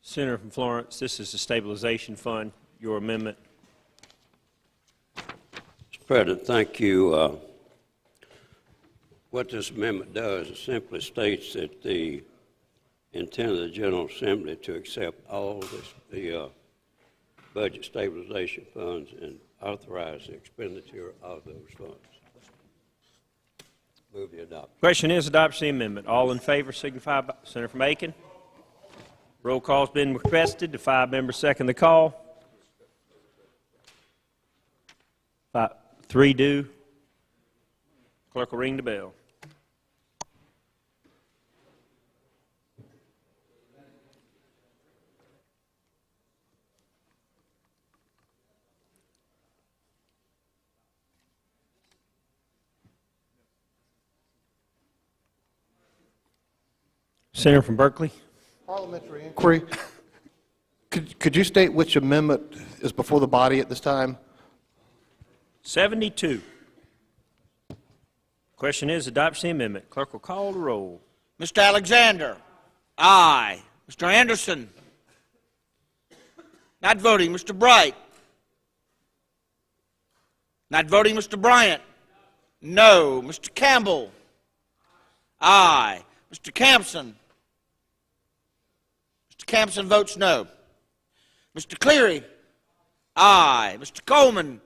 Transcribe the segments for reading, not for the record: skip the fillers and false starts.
Senator from Florence, this is the stabilization fund. Your amendment. Mr. President, thank you. What this amendment does is simply states that the intent of the General Assembly to accept all the budget stabilization funds and authorize the expenditure of those funds. Move the adoption. Question is adoption of the amendment. All in favor signify by Senator from Aiken. Roll call has been requested. The 5 members second the call. 3 do. Clerk will ring the bell. Senator from Berkeley. Parliamentary inquiry. Could you state which amendment is before the body at this time? 72. Question is adoption of the amendment. Clerk will call the roll. Mr. Alexander. Aye. Mr. Anderson. Not voting. Mr. Bright. Not voting. Mr. Bryant. No. Mr. Campbell. Aye. Mr. Campson. Mr. Campson votes no. Mr. Cleary. Aye. Mr. Coleman.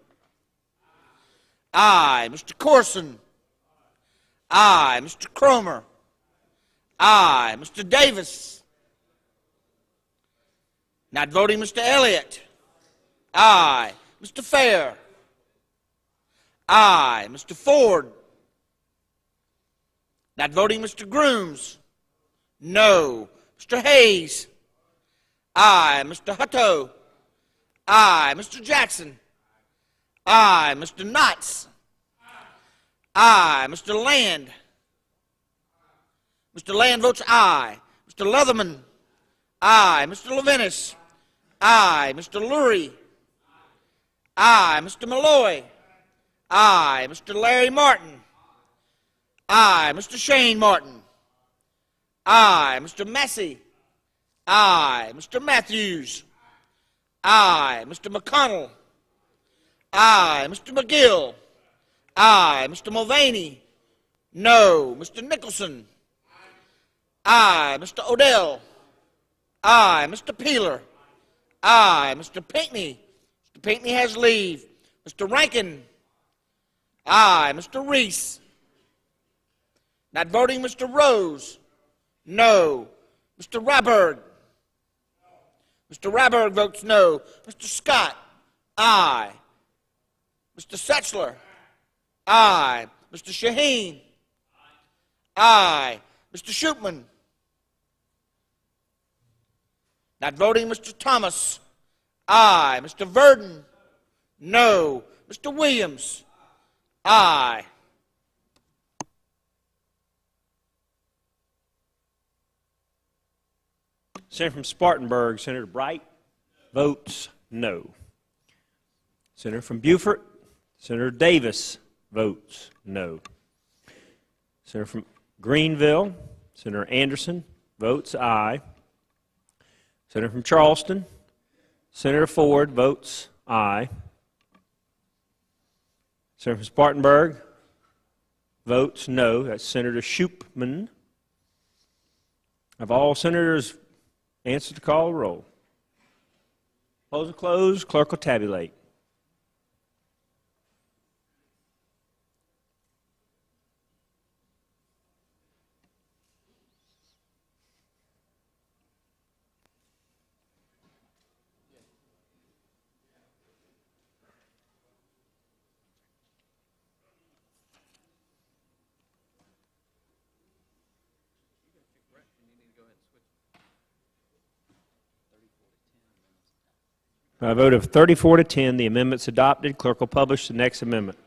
Aye. Mr. Corson. Aye. Mr. Cromer. Aye. Mr. Davis. Not voting. Mr. Elliott. Aye. Mr. Fair. Aye. Mr. Ford. Not voting. Mr. Grooms. No. Mr. Hayes. Aye. Mr. Hutto. Aye. Mr. Jackson. Aye. Mr. Knotts. Aye. Mr. Land. Mr. Land votes aye. Mr. Leatherman. Aye. Mr. Levinas. Aye. Mr. Lurie. Aye. Mr. Malloy. Aye. Mr. Larry Martin. Aye. Mr. Shane Martin. Aye. Mr. Massey. Aye. Mr. Matthews. Aye. Mr. McConnell. Aye. Mr. McGill. Aye. Mr. Mulvaney. No. Mr. Nicholson. Aye. Mr. Odell. Aye. Mr. Peeler. Aye. Mr. Pinckney. Mr. Pinckney has leave. Mr. Rankin. Aye. Mr. Reese. Not voting. Mr. Rose. No. Mr. Ryberg. Mr. Ryberg votes no. Mr. Scott. Aye. Mr. Setchler. Aye. Mr. Shaheen. Aye. Mr. Shootman. Not voting. Mr. Thomas. Aye. Mr. Verdon. No. Mr. Williams. Aye. Senator from Spartanburg, Senator Bright votes no. Senator from Beaufort, Senator Davis votes no. Senator from Greenville, Senator Anderson votes aye. Senator from Charleston, Senator Ford votes aye. Senator from Spartanburg votes no. That's Senator Shoopman. Have all senators answered the call roll? Polls are closed. Clerk will tabulate. By a vote of 34 to 10, the amendment's adopted. Clerk will publish the next amendment.